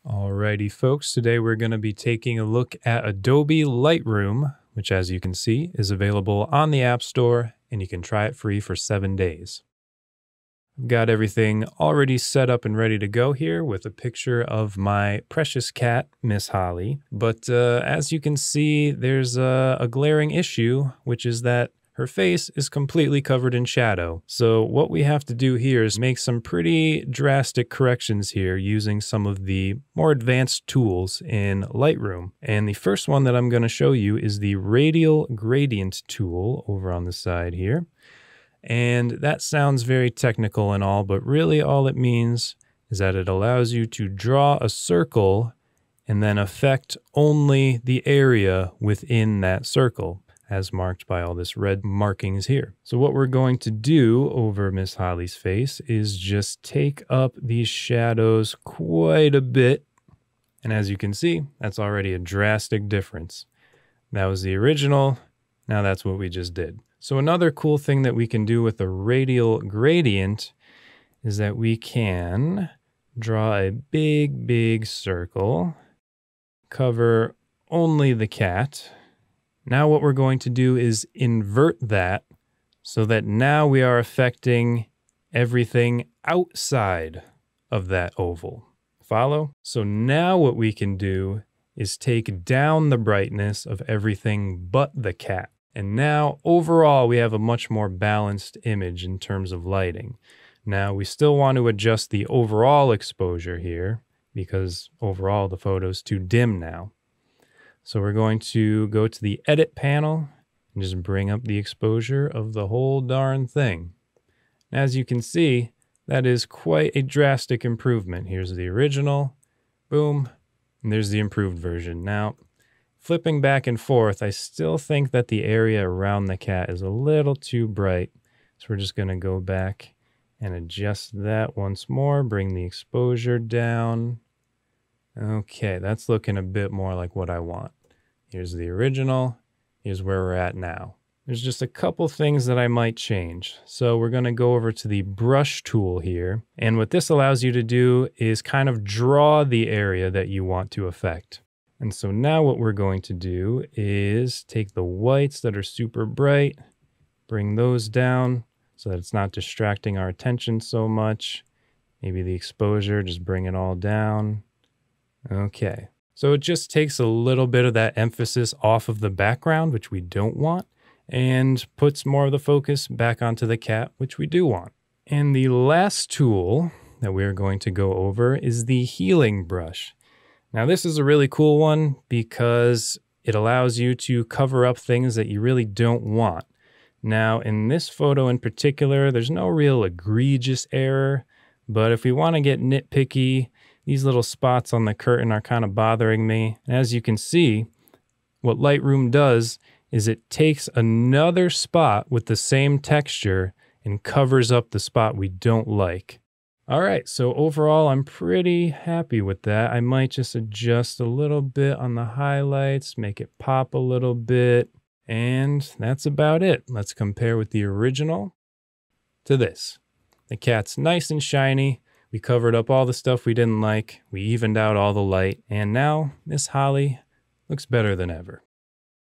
Alrighty, folks, today we're going to be taking a look at Adobe Lightroom, which, as you can see, is available on the App Store, and you can try it free for 7 days. I've got everything already set up and ready to go here with a picture of my precious cat, Miss Holly. But as you can see, there's a glaring issue, which is that her face is completely covered in shadow. So what we have to do here is make some pretty drastic corrections here using some of the more advanced tools in Lightroom. And the first one that I'm going to show you is the radial gradient tool over on the side here. And that sounds very technical and all, but really all it means is that it allows you to draw a circle and then affect only the area within that circle, as marked by all this red markings here. So what we're going to do over Miss Holly's face is just take up these shadows quite a bit. And as you can see, that's already a drastic difference. That was the original. Now that's what we just did. So another cool thing that we can do with a radial gradient is that we can draw a big circle, cover only the cat. Now what we're going to do is invert that so that now we are affecting everything outside of that oval. Follow? So now what we can do is take down the brightness of everything but the cat. And now overall we have a much more balanced image in terms of lighting. Now we still want to adjust the overall exposure here because overall the photo's too dim now. So we're going to go to the edit panel and just bring up the exposure of the whole darn thing. As you can see, that is quite a drastic improvement. Here's the original, boom, and there's the improved version. Now, flipping back and forth, I still think that the area around the cat is a little too bright. So we're just gonna go back and adjust that once more, bring the exposure down. Okay, that's looking a bit more like what I want. Here's the original. Here's where we're at now. There's just a couple things that I might change. So we're going to go over to the brush tool here. And what this allows you to do is kind of draw the area that you want to affect. And so now what we're going to do is take the whites that are super bright, bring those down so that it's not distracting our attention so much. Maybe the exposure, just bring it all down. Okay, so it just takes a little bit of that emphasis off of the background, which we don't want, and puts more of the focus back onto the cat, which we do want. And the last tool that we're going to go over is the healing brush. Now this is a really cool one because it allows you to cover up things that you really don't want. Now in this photo in particular, there's no real egregious error, but if we want to get nitpicky, these little spots on the curtain are kind of bothering me. And as you can see, what Lightroom does is it takes another spot with the same texture and covers up the spot we don't like. All right, so overall, I'm pretty happy with that. I might just adjust a little bit on the highlights, make it pop a little bit, and that's about it. Let's compare with the original to this. The cat's nice and shiny. We covered up all the stuff we didn't like. We evened out all the light. And now Miss Holly looks better than ever.